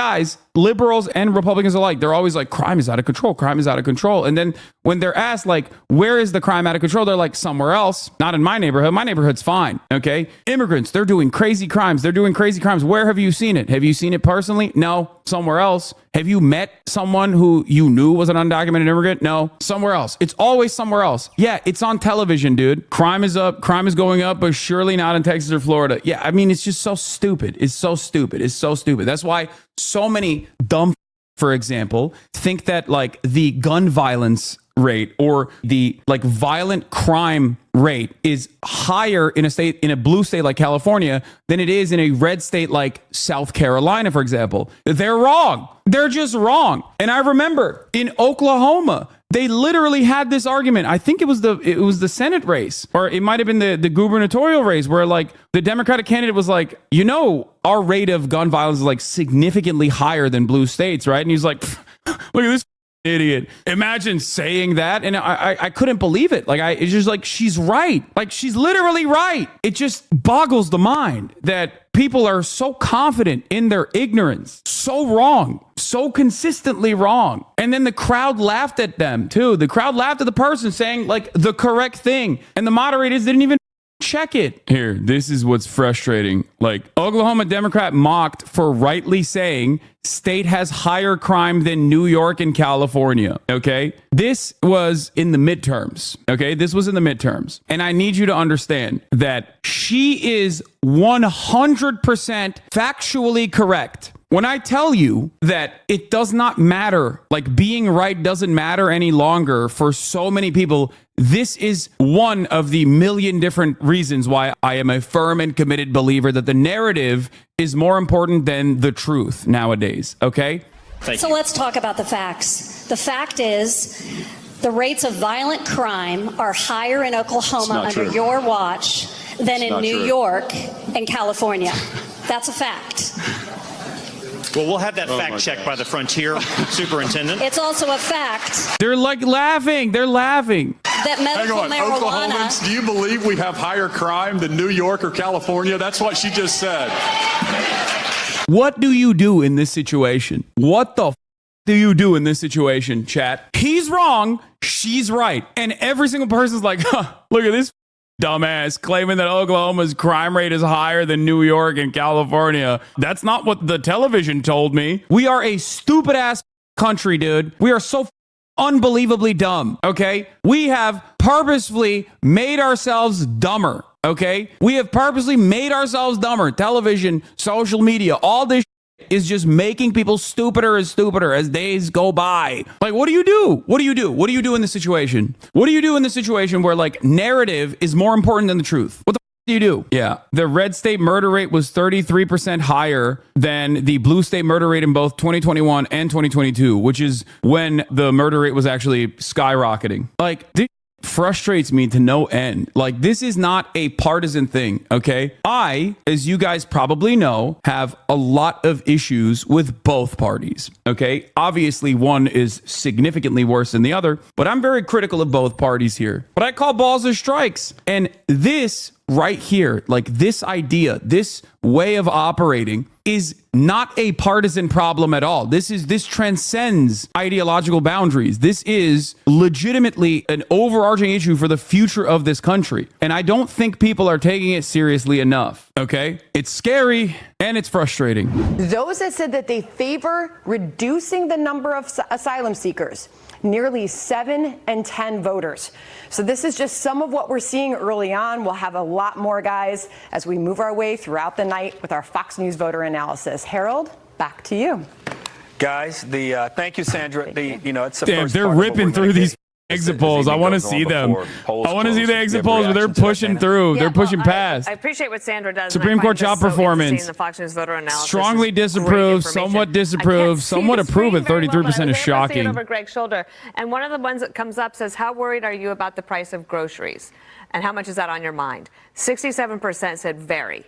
guys, liberals and Republicans alike, they're always like, crime is out of control. Crime is out of control. And then when they're asked, like, where is the crime out of control? They're like, somewhere else. Not in my neighborhood. My neighborhood's fine. Okay. Immigrants, they're doing crazy crimes. They're doing crazy crimes. Where have you seen it? Have you seen it personally? No. Somewhere else. Have you met someone who you knew was an undocumented immigrant? No. Somewhere else. It's always somewhere else. Yeah, it's on television, dude. Crime is up. Crime is going up, but surely not in Texas or Florida. Yeah, I mean, it's just so stupid. It's so stupid. It's so stupid. That's why so many dumb, for example, think that like the gun violence rate or the like violent crime rate is higher in a state, in a blue state like California than it is in a red state like South Carolina, for example. They're wrong. They're just wrong. And I remember in Oklahoma, they literally had this argument. I think it was the Senate race, or it might have been the gubernatorial race, where like the Democratic candidate was like, you know, our rate of gun violence is like significantly higher than blue states, right? And he's like, look at this idiot. Imagine saying that. And I couldn't believe it. Like, it's just like, she's right. Like, she's literally right. It just boggles the mind that people are so confident in their ignorance, so wrong, so consistently wrong. And then the crowd laughed at them too. The crowd laughed at the person saying like the correct thing. And the moderators didn't even check it. Here, this is what's frustrating. Like, Oklahoma Democrat mocked for rightly saying state has higher crime than New York and California. Okay. This was in the midterms. Okay. This was in the midterms. And I need you to understand that she is 100% factually correct. When I tell you that it does not matter, like being right doesn't matter any longer for so many people, this is one of the million different reasons why I am a firm and committed believer that the narrative is more important than the truth nowadays. Okay? So let's talk about the facts. The fact is, the rates of violent crime are higher in Oklahoma under your watch than in New York and California. That's a fact. Well, we'll have that fact checked by the Frontier Superintendent. It's also a fact. They're like laughing. They're laughing. That medical marijuana. Oklahomans, do you believe we have higher crime than New York or California? That's what she just said. What do you do in this situation? What the do you do in this situation, chat? He's wrong. She's right. And every single person's like, huh, look at this dumbass claiming that Oklahoma's crime rate is higher than New York and California. That's not what the television told me. We are a stupid ass country, dude. We are so unbelievably dumb. Okay. We have purposefully made ourselves dumber. Okay. We have purposely made ourselves dumber. Television, social media, all this is just making people stupider and stupider as days go by. Like, what do you do? What do you do? What do you do in this situation? What do you do in this situation where like narrative is more important than the truth? What the do you do? Yeah. The red state murder rate was 33% higher than the blue state murder rate in both 2021 and 2022, which is when the murder rate was actually skyrocketing. Like, this frustrates me to no end. Like, this is not a partisan thing, okay? I, as you guys probably know, have a lot of issues with both parties, okay? Obviously, one is significantly worse than the other, but I'm very critical of both parties here. But I call balls as strikes. And this right here, like this idea, this way of operating is not a partisan problem at all. This transcends ideological boundaries. This is legitimately an overarching issue for the future of this country. And I don't think people are taking it seriously enough. Okay? It's scary and it's frustrating. Those that said that they favor reducing the number of asylum seekers, nearly 7 in 10 voters. So this is just some of what we're seeing early on. We'll have a lot more, guys, as we move our way throughout the night with our Fox News voter analysis. Harold, back to you. Guys, thank you, Sandra. It's the Damn, first they're part of ripping what through we're these gonna exit polls. I want to see them. I want to see the exit polls where they're pushing through. They're pushing past. I appreciate what Sandra does. Supreme Court job performance. The Fox News voter analysis strongly disapprove, somewhat disapprove, somewhat approve at 33% is shocking. Over Greg's shoulder. And one of the ones that comes up says, how worried are you about the price of groceries? And how much is that on your mind? 67% said very.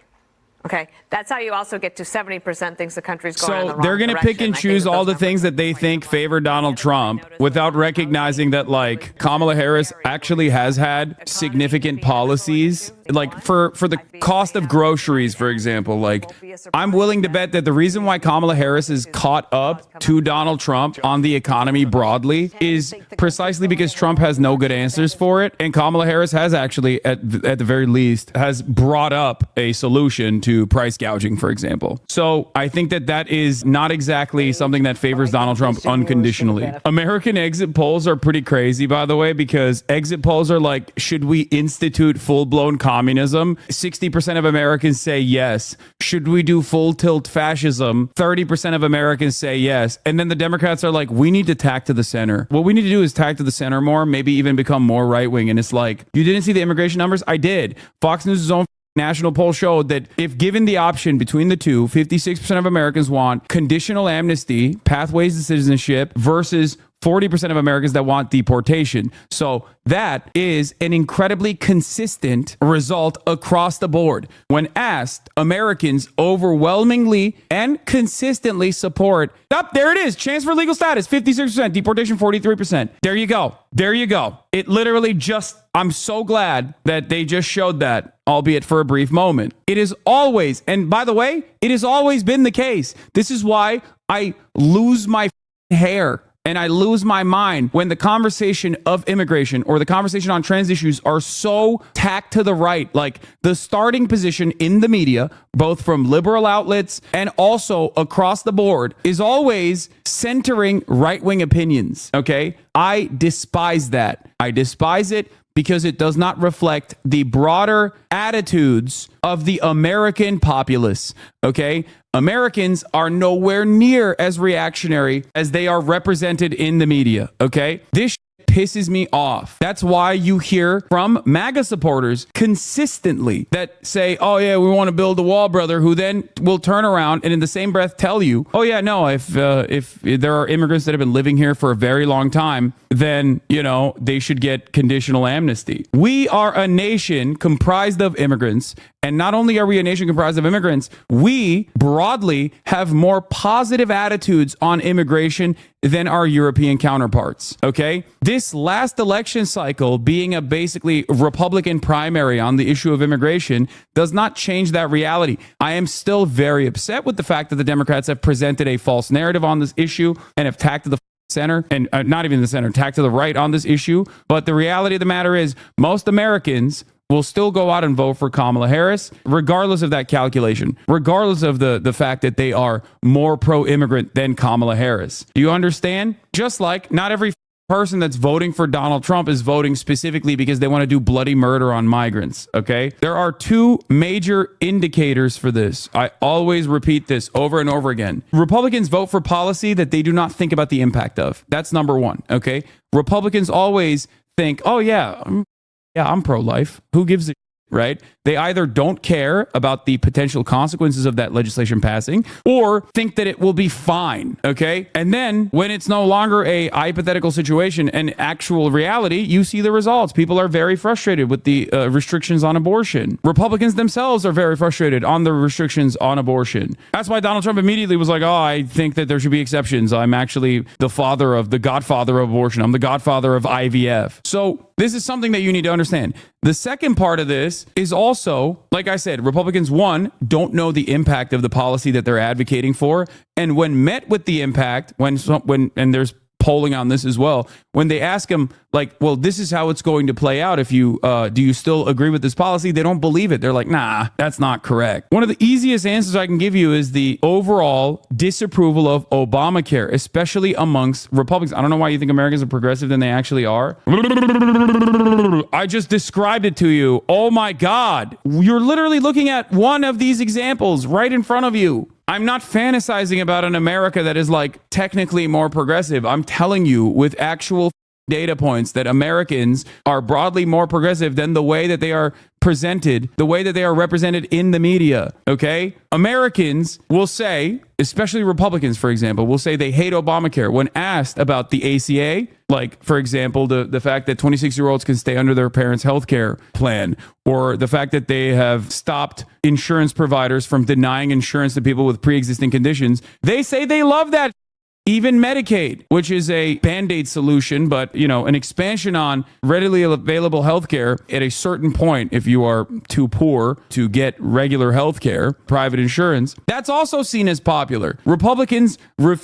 Okay, that's how you also get to 70% thinks the country's going in the So wrong they're going to pick direction. and I think choose that all those the things that they think favor Donald Trump without recognizing that, like, Kamala Harris actually has had significant policies, like for the cost of groceries, for example. Like, I'm willing to bet that the reason why Kamala Harris is caught up to Donald Trump on the economy broadly is precisely because Trump has no good answers for it, and Kamala Harris has actually, at the very least, has brought up a solution to price gouging, for example. So I think that is not exactly something that favors Donald Trump unconditionally. American exit polls are pretty crazy, by the way, because exit polls are like, should we institute full-blown communism? 60% of Americans say yes. Should we do full tilt fascism? 30% of Americans say yes. And then the Democrats are like, we need to tack to the center. What we need to do is tack to the center more, maybe even become more right-wing. And it's like, you didn't see the immigration numbers? I did. Fox News' own national poll showed that if given the option between the two, 56% of Americans want conditional amnesty, pathways to citizenship, versus 40% of Americans that want deportation. So that is an incredibly consistent result across the board. When asked, Americans overwhelmingly and consistently support, there it is, chance for legal status, 56%, deportation, 43%. There you go. There you go. It literally just, I'm so glad that they just showed that, albeit for a brief moment. It is always, and by the way, it has always been the case. This is why I lose my hair and I lose my mind when the conversation of immigration or the conversation on trans issues are so tacked to the right. Like, the starting position in the media, both from liberal outlets and also across the board, is always centering right-wing opinions. Okay? I despise that. I despise it because it does not reflect the broader attitudes of the American populace. Okay? Americans are nowhere near as reactionary as they are represented in the media, okay? This pisses me off. That's why you hear from MAGA supporters consistently that say, oh yeah, we want to build a wall, brother, who then will turn around and in the same breath tell you, oh yeah, no, if there are immigrants that have been living here for a very long time, then, you know, they should get conditional amnesty. We are a nation comprised of immigrants. And not only are we a nation comprised of immigrants, we broadly have more positive attitudes on immigration than our European counterparts. Okay? This last election cycle being a basically Republican primary on the issue of immigration does not change that reality. I am still very upset with the fact that the Democrats have presented a false narrative on this issue and have tacked to the center, and not even the center, tacked to the right on this issue. But the reality of the matter is most Americans will still go out and vote for Kamala Harris, regardless of that calculation, regardless of the fact that they are more pro-immigrant than Kamala Harris. Do you understand? Just like not every person that's voting for Donald Trump is voting specifically because they want to do bloody murder on migrants, okay? There are two major indicators for this. I always repeat this over and over again. Republicans vote for policy that they do not think about the impact of. That's number one, okay? Republicans always think, oh yeah, I'm pro-life. Who gives a right? They either don't care about the potential consequences of that legislation passing or think that it will be fine, okay? And then when it's no longer a hypothetical situation and actual reality, you see the results. People are very frustrated with the restrictions on abortion. Republicans themselves are very frustrated on the restrictions on abortion. That's why Donald Trump immediately was like, oh, I think that there should be exceptions. I'm actually the godfather of abortion. I'm the godfather of IVF. So this is something that you need to understand. The second part of this is also, like I said, Republicans, one, don't know the impact of the policy that they're advocating for. And when met with the impact, and there's polling on this as well, when they ask them, like, well, this is how it's going to play out if you, do you still agree with this policy? They don't believe it. They're like, nah, that's not correct. One of the easiest answers I can give you is the overall disapproval of Obamacare, especially amongst Republicans. I don't know why you think Americans are progressive than they actually are. I just described it to you. Oh my God. You're literally looking at one of these examples right in front of you. I'm not fantasizing about an America that is like technically more progressive. I'm telling you with actual data points that Americans are broadly more progressive than the way that they are presented, the way that they are represented in the media. Okay? Americans will say, especially Republicans, for example, will say they hate Obamacare when asked about the ACA, like, for example, the fact that 26-year-olds can stay under their parents' health care plan, or the fact that they have stopped insurance providers from denying insurance to people with pre-existing conditions. They say they love that. Even Medicaid, which is a Band-Aid solution, but, an expansion on readily available healthcare at a certain point, if you are too poor to get regular healthcare, private insurance, that's also seen as popular. Republicans refuse